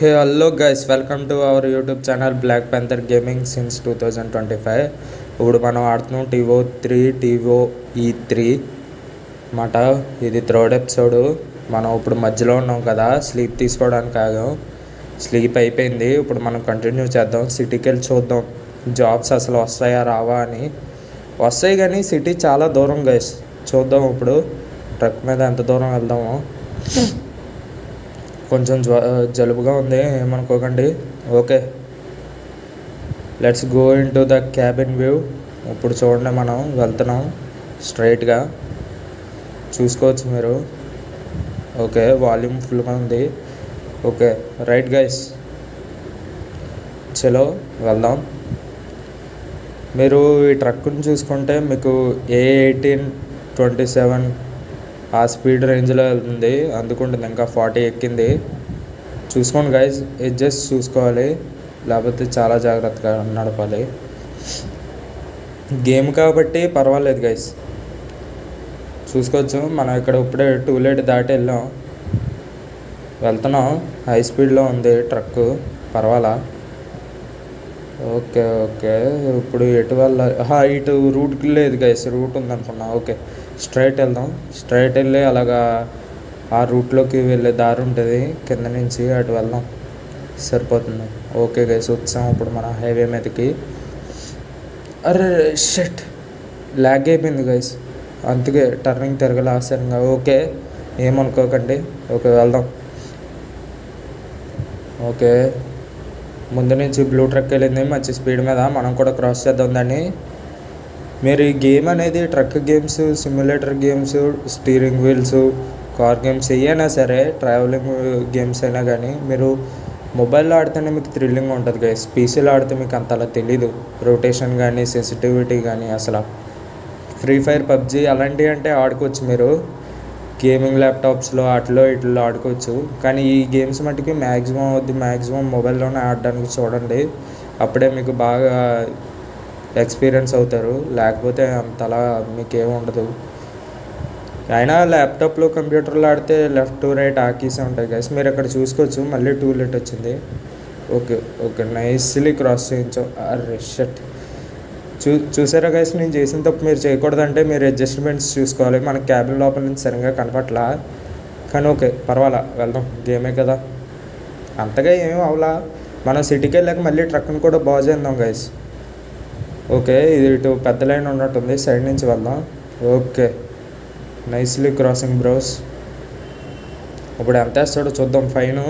Hey, hello guys, welcome to our YouTube channel Black Panther Gaming since 2025. ఇప్పుడు మనం ఆడుతున్నాం టీవో E3 మాట. ఇది థర్డ్ ఎపిసోడ్. మనం ఇప్పుడు మధ్యలో ఉన్నాం కదా, స్లీప్ తీసుకోవడానికి ఆగాం. స్లీప్ అయిపోయింది. ఇప్పుడు మనం కంటిన్యూ చేద్దాం. సిటీకి వెళ్ళి చూద్దాం జాబ్స్ అసలు వస్తాయా రావా అని. వస్తాయి కానీ సిటీ చాలా దూరం గైస్. చూద్దాం ఇప్పుడు ట్రక్ మీద ఎంత దూరం వెళ్దామో. కొంచెం జలుబుగా ఉంది, ఏమనుకోకండి. Okay, let's go in to the cabin view. ఇప్పుడు చూడండి, మనం వెళ్తున్నాం స్ట్రైట్గా. చూసుకోవచ్చు మీరు. ఓకే, వాల్యూమ్ ఫుల్గా ఉంది. ఓకే, రైట్ గైస్, చలో వెళ్దాం. మీరు ఈ ట్రక్ని చూసుకుంటే మీకు A1827 ఆ స్పీడ్ రేంజ్లో వెళ్తుంది. అందుకుంటుంది, ఇంకా 40 ఎక్కింది. చూసుకోండి గైజ్, ఎడ్జెస్ చూసుకోవాలి, లేకపోతే చాలా జాగ్రత్తగా నడపాలి. గేమ్ కాబట్టి పర్వాలేదు గైజ్, చూసుకోవచ్చు. మనం ఇక్కడ ఇప్పుడే టూలెట్ దాటి వెళ్తున్నాం. హై స్పీడ్లో ఉంది ట్రక్, పర్వాలా. ఓకే ఓకే, ఇప్పుడు ఎటు ఇటు రూట్కి లేదు గైస్, రూట్ ఉందనుకున్నా. ఓకే, స్ట్రైట్ వెళ్దాం. స్ట్రైట్ వెళ్ళి అలాగా ఆ రూట్లోకి వెళ్ళే దారి ఉంటుంది కింద నుంచి, అటు వెళ్దాం, సరిపోతుంది. ఓకే గైస్, వచ్చాం ఇప్పుడు మన హైవే మీదకి. అరే షట్, ల్యాగ్ అయిపోయింది గైస్, అందుకే టర్నింగ్ తిరగలే ఆశ్చర్యంగా. ఓకే, ఏమనుకోకండి. ఓకే, వెళ్దాం. ఓకే, ముందు నుంచి బ్లూ ట్రక్ వెళ్ళింది మంచి స్పీడ్ మీద, మనం కూడా క్రాస్ చేద్దాం దాన్ని. మీరు ఈ గేమ్ అనేది truck games, simulator games, steering wheels, car games ఏవైనా సరే, ట్రావెలింగ్ గేమ్స్ అయినా కానీ మీరు మొబైల్లో ఆడితేనే మీకు థ్రిల్లింగ్ ఉంటుంది గైస్. పీసీలో ఆడితే మీకు అంతలా తెలీదు, రొటేషన్ కానీ సెన్సిటివిటీ కానీ. అసలు ఫ్రీ ఫైర్, పబ్జీ అలాంటివి అంటే ఆడుకోవచ్చు మీరు, గేమింగ్ ల్యాప్టాప్స్లో వాటిలో ఇట్లో ఆడుకోవచ్చు. కానీ ఈ గేమ్స్ మట్టుకి మ్యాక్సిమం మొబైల్లోనే ఆడడానికి చూడండి, అప్పుడే మీకు బాగా ఎక్స్పీరియన్స్ అవుతారు. లేకపోతే అంతలా మీకు ఏముండదు. అయినా ల్యాప్టాప్లో, కంప్యూటర్లో ఆడితే లెఫ్ట్ రైట్ ఆకీసే ఉంటాయి గైస్. మీరు అక్కడ చూసుకోవచ్చు, మళ్ళీ టూలెట్ వచ్చింది. ఓకే ఓకే, నైస్లీ క్రాస్ చేయించాం. అరే షట్, చూసారా గైస్, నేను చేసిన తప్పు మీరు చేయకూడదంటే మీరు అడ్జస్ట్మెంట్స్ చూసుకోవాలి. మన క్యాబిన్ లోపల నుంచి సరిగ్గా కనపట్లా, కానీ ఓకే పర్వాలా, వెళ్దాం, గేమే కదా, అంతగా ఏమీ అవలా. మనం సిటీకి వెళ్ళాక మళ్ళీ ట్రక్ని కూడా బాగు చేద్దాం గైస్. ఓకే, ఇది ఇటు పెద్ద లైన్ ఉన్నట్టుంది, సైడ్ నుంచి వెళ్దాం. Okay, nicely crossing bros. ఇప్పుడు ఎంత వేస్తాడో చూద్దాం. ఫైన్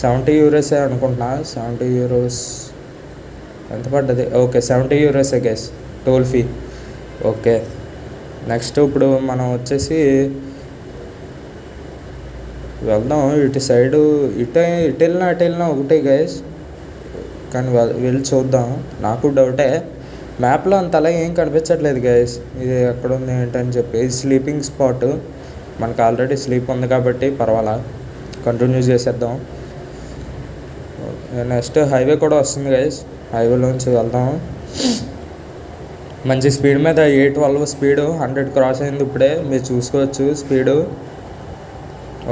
€70 అనుకుంటున్నా. €70 ఎంత పడ్డది? Okay, €70 guys toll fee. Okay, next ఇప్పుడు మనం వచ్చేసి వెళ్దాం ఇటు సైడు. ఇటు వెళ్ళినా అటు వెళ్ళినా ఒకటే గైస్, కానీ వెళ్ళి చూద్దాం. నాకు డౌటే, మ్యాప్లో అంతలా ఏం కనిపించట్లేదు గైస్, ఇది ఎక్కడుంది ఏంటని చెప్పి. ఇది స్లీపింగ్ స్పాట్, మనకు ఆల్రెడీ స్లీప్ ఉంది కాబట్టి పర్వాలా, కంటిన్యూ చేసేద్దాం. నెక్స్ట్ హైవే కూడా వస్తుంది గైస్, హైవేలోంచి వెళ్దాం. మంచి స్పీడ్ మీద A12 స్పీడు, 100 క్రాస్ అయింది ఇప్పుడే, మీరు చూసుకోవచ్చు స్పీడు.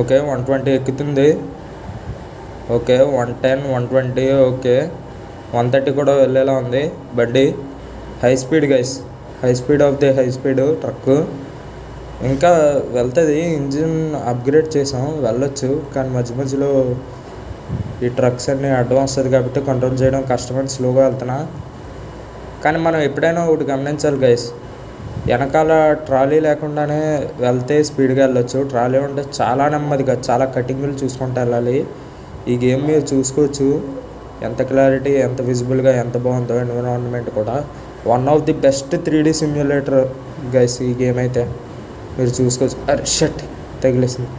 ఓకే, 120 ఎక్కుతుంది. ఓకే, 110, 120. ఓకే, 130 కూడా వెళ్ళేలా ఉంది బండి. High speed guys, high speed of the high speed truck. ఇంకా వెళ్తుంది, ఇంజిన్ అప్గ్రేడ్ చేసాం, వెళ్ళొచ్చు. కానీ మధ్యలో ఈ ట్రక్స్ అన్నీ అడ్డం వస్తుంది కాబట్టి కంట్రోల్ చేయడం కష్టమని స్లోగా వెళ్తున్నా. కానీ మనం ఎప్పుడైనా ఒకటి గమనించాలి గైస్, వెనకాల ట్రాలీ లేకుండానే వెళ్తే స్పీడ్గా వెళ్ళొచ్చు. ట్రాలీ ఉంటే చాలా నెమ్మదిగా, చాలా కటింగ్లు చూసుకుంటూ వెళ్ళాలి. ఈ గేమ్ మీరు చూసుకోవచ్చు, ఎంత క్లారిటీ, ఎంత విజిబుల్గా, ఎంత బాగుందో. ఎన్విరాన్మెంట్ కూడా one of the best 3D simulator guys ఈ గేమ్ అయితే, మీరు చూసుకోవచ్చు. అరే షట్, తగిలేసింది,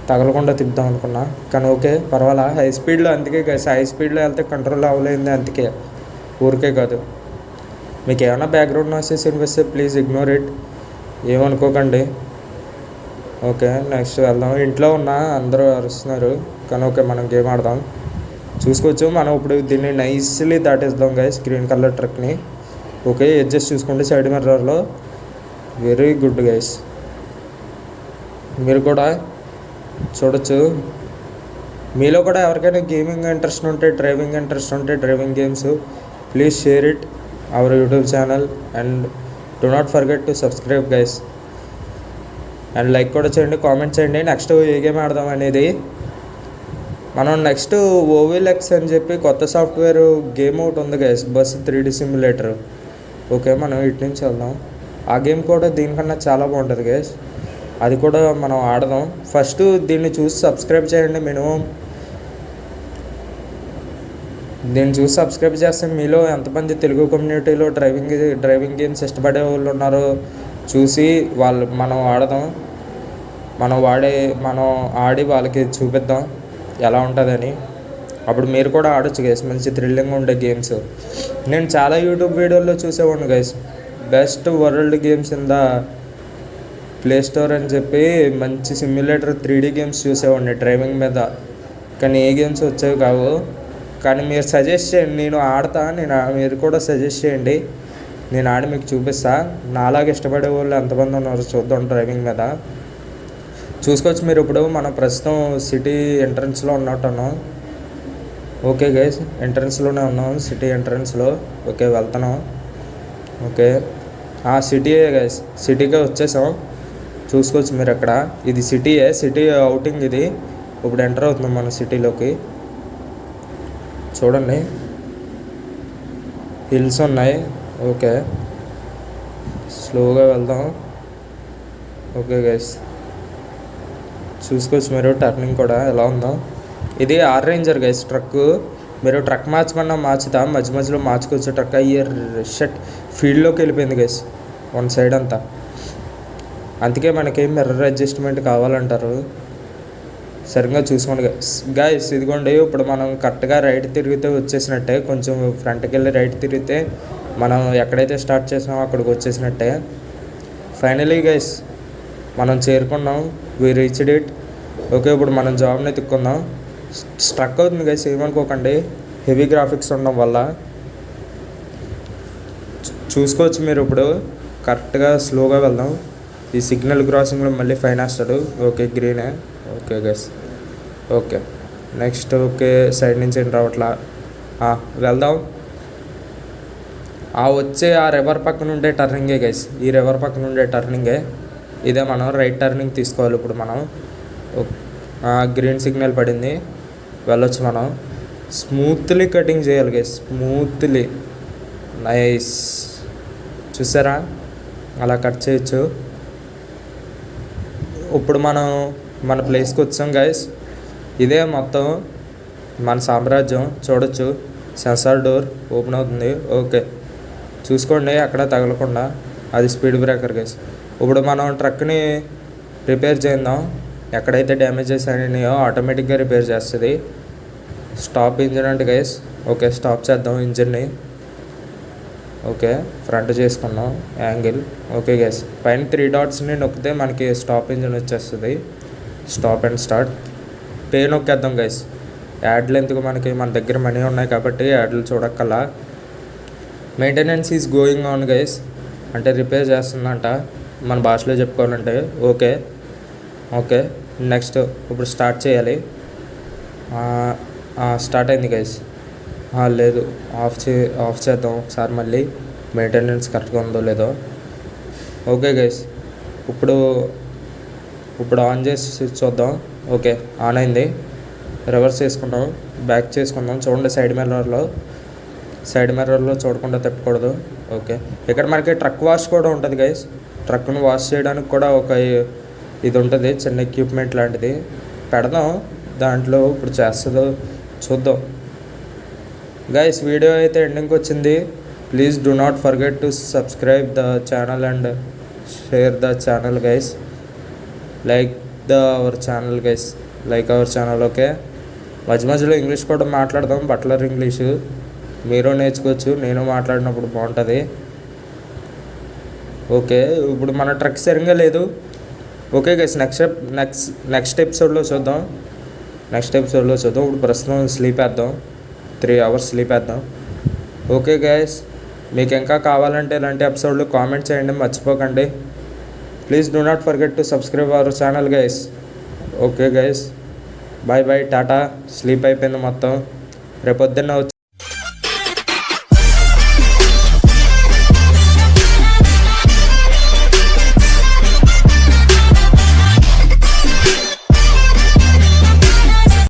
తగలకుండా తిప్పుదాం అనుకున్నా, కానీ ఓకే పర్వాలా. హై స్పీడ్లో, అందుకే గైస్ హై స్పీడ్లో వెళ్తే కంట్రోల్ అవ్వలేదు, అందుకే, ఊరికే కాదు. మీకు ఏమైనా బ్యాక్గ్రౌండ్ నాయిసెస్ వినిపిస్తే ప్లీజ్ ఇగ్నోర్ ఇట్, ఏమనుకోకండి. ఓకే, నెక్స్ట్ వెళ్దాం. ఇంట్లో ఉన్న అందరూ అరుస్తున్నారు, కానీ ఓకే మనం గేమ్ ఆడదాం. చూసుకోవచ్చు, మనం ఇప్పుడు దీన్ని నైస్లీ దాటేద్దాం గైస్, గ్రీన్ కలర్ ట్రక్ని. ఓకే, అడ్జస్ట్ చూసుకోండి సైడ్ మిర్రర్లో. వెరీ గుడ్ గైస్, మీరు కూడా చూడొచ్చు. మీలో కూడా ఎవరికైనా గేమింగ్ ఇంట్రెస్ట్ ఉంటే, driving games, please share it our YouTube channel and do not forget to subscribe guys. And like కూడా చేయండి, కామెంట్ చేయండి నెక్స్ట్ ఏ గేమ్ ఆడదాం అనేది. మనం నెక్స్ట్ ఓవిఎల్ఎక్స్ అని చెప్పి కొత్త సాఫ్ట్వేర్ గేమ్ ఒకటి ఉంది guys, bus 3D simulator. Okay, మనం ఇటు నుంచి వెళ్దాం. ఆ గేమ్ కూడా దీనికన్నా చాలా బాగుంటుంది గైస్, అది కూడా మనం ఆడదాం. ఫస్ట్ దీన్ని చూసి సబ్స్క్రైబ్ చేయండి. దీన్ని చూసి సబ్స్క్రైబ్ చేస్తే మీలో ఎంతమంది తెలుగు కమ్యూనిటీలో డ్రైవింగ్ గేమ్స్ ఇష్టపడే వాళ్ళు ఉన్నారో చూసి మనం ఆడదాం. మనం ఆడి వాళ్ళకి చూపిద్దాం ఎలా ఉంటుందని. అప్పుడు మీరు కూడా ఆడొచ్చు గైస్, మంచి థ్రిల్లింగ్ ఉండే గేమ్స్. నేను చాలా యూట్యూబ్ వీడియోల్లో చూసేవాడిని guys, best world games in the play store అని చెప్పి మంచి సిమ్యులేటర్ 3D గేమ్స్ చూసేవాడిని డ్రైవింగ్ మీద. కానీ ఏ గేమ్స్ వచ్చేవి కావు. కానీ మీరు సజెస్ట్ చేయండి, మీరు కూడా సజెస్ట్ చేయండి, నేను ఆడి మీకు చూపిస్తా. నాలాగా ఇష్టపడే వాళ్ళు ఎంతమంది ఉన్నారు చూద్దాం. డ్రైవింగ్ మీద చూసుకోవచ్చు మీరు. ఇప్పుడు మనం ప్రస్తుతం సిటీ ఎంట్రన్స్లో ఉన్నట్టున్నాం. ఓకే గైస్, ఎంట్రన్స్లోనే ఉన్నాం, సిటీ ఎంట్రన్స్లో. ఓకే, వెళ్తున్నాం. ఓకే, సిటీయే గైస్, సిటీకే వచ్చేసాం. చూసుకోవచ్చు మీరు అక్కడ, ఇది సిటీ అవుటింగ్. ఇది ఇప్పుడు ఎంటర్ అవుతున్నాం మన సిటీలోకి. చూడండి, హిల్స్ ఉన్నాయి. ఓకే, స్లోగా వెళ్దాం. ఓకే గైస్, చూసుకోవచ్చు మీరు టర్నింగ్ కూడా ఎలా ఉందో. ఇది ఆర్ రేంజర్ గైస్ ట్రక్. మీరు ట్రక్ మార్చమన్నా మార్చుతా, మధ్యలో మార్చుకోవచ్చు. ట్రక్ ఫీల్డ్లోకి వెళ్ళిపోయింది గైస్, వన్ సైడ్ అంతా. అందుకే మనకి మిర్రర్ అడ్జస్ట్మెంట్ కావాలంటారు. సరిగ్గా చూసుకోండి గైస్. ఇదిగోండి, ఇప్పుడు మనం కరెక్ట్గా రైట్ తిరిగితే వచ్చేసినట్టే. కొంచెం ఫ్రంట్కి వెళ్ళి రైట్ తిరిగితే మనం ఎక్కడైతే స్టార్ట్ చేసామో అక్కడికి వచ్చేసినట్టే. ఫైనలీ గైస్ మనం చేరుకున్నాం, వి రీచ్డ్ ఇట్. ఓకే, ఇప్పుడు మనం జాబ్ని ఎత్తుక్కుందాం. స్ట్రక్ అవుతుంది గైస్, ఏమనుకోకండి, హెవీ గ్రాఫిక్స్ ఉండడం వల్ల. చూసుకోవచ్చు మీరు. ఇప్పుడు కరెక్ట్గా స్లోగా వెళ్దాం. ఈ సిగ్నల్ క్రాసింగ్లో మళ్ళీ ఫైన్ వేస్తాడు. ఓకే, గ్రీనే. Okay guys, okay next. Okay, side నుంచి ఏం రావట్లా, వెళ్దాం. వచ్చే ఆ రివర్ పక్కన ఉండే టర్నింగే గైస్, ఈ రివర్ పక్కన ఉండే టర్నింగే. ఇదే మనం రైట్ టర్నింగ్ తీసుకోవాలి ఇప్పుడు మనం. గ్రీన్ సిగ్నల్ పడింది, వెళ్ళొచ్చు మనం. స్మూత్లీ కటింగ్ చేయాలి గైస్, స్మూత్లీ. నైస్, చూసారా, అలా కట్ చేయొచ్చు. ఇప్పుడు మనం మన ప్లేస్కి వచ్చాం గైస్. ఇదే మొత్తం మన సామ్రాజ్యం. చూడొచ్చు, సెన్సార్ డోర్ ఓపెన్ అవుతుంది. ఓకే, చూసుకోండి అక్కడ తగలకుండా, అది స్పీడ్ బ్రేకర్ గైస్. ఇప్పుడు మనం ట్రక్ని రిపేర్ చేద్దాం. ఎక్కడైతే డ్యామేజెస్ అయినాయో ఆటోమేటిక్గా రిపేర్ చేస్తుంది. స్టాప్ ఇంజిన్ అంటే గైస్. ఓకే, స్టాప్ చేద్దాం ఇంజిన్ని. ఓకే, ఫ్రంట్ చేసుకున్నాం యాంగిల్. ఓకే గైస్, పైన 3 డాట్స్ని నొక్కితే మనకి స్టాప్ ఇంజిన్ వచ్చేస్తుంది. Stop and start. పే నొక్కేద్దాం గైస్. యాడ్లు ఎందుకు, మన దగ్గర మనీ ఉన్నాయి కాబట్టి యాడ్లు చూడక్కల్లా. Maintenance is going on guys, అంటే రిపేర్ చేస్తుందంట మన భాషలో చెప్పుకోవాలంటే. ఓకే ఓకే, నెక్స్ట్ ఇప్పుడు స్టార్ట్ చేయాలి. స్టార్ట్ అయింది గైస్. లేదు, ఆఫ్ చేద్దాం ఒకసారి మళ్ళీ, మెయింటెనెన్స్ కరెక్ట్గా ఉందో లేదో. ఓకే గైస్, ఇప్పుడు ఆన్ చేసి చూద్దాం. ఓకే, ఆన్ అయింది. రివర్స్ చేసుకుందాం, బ్యాక్ చేసుకుందాం. చూడండి, సైడ్ మిర్రర్లో చూడకుండా తిప్పకూడదు. ఓకే, ఇక్కడ మనకి ట్రక్ వాష్ కూడా ఉంటుంది గైస్. ట్రక్ను వాష్ చేయడానికి కూడా ఒక ఇది ఉంటుంది, చిన్న ఎక్విప్మెంట్ లాంటిది. పెడదాం దాంట్లో, ఇప్పుడు చేస్తుందో చూద్దాం గైస్. వీడియో అయితే ఎండింగ్కి వచ్చింది. Please do not forget to subscribe the channel and share the channel guys. Like our channel. Okay, మధ్యలో ఇంగ్లీష్ కూడా మాట్లాడదాం, బట్లర్ ఇంగ్లీషు. మీరు నేర్చుకోవచ్చు, నేను మాట్లాడినప్పుడు బాగుంటుంది. ఓకే, ఇప్పుడు మన ట్రక్ సరిగ్గా లేదు. ఓకే గైస్, నెక్స్ట్ ఎపిసోడ్లో చూద్దాం. ఇప్పుడు ప్రస్తుతం స్లీప్ వేద్దాం, 3 hours స్లీప్ వేద్దాం. ఓకే గైస్, మీకు ఇంకా కావాలంటే ఇలాంటి ఎపిసోడ్లు కామెంట్ చేయండి, మర్చిపోకండి. Please do not forget to subscribe our channel guys. Okay guys, bye bye tata. Sleep అయిపోయింది మొత్తం. రేపొద్దున్న వచ్చి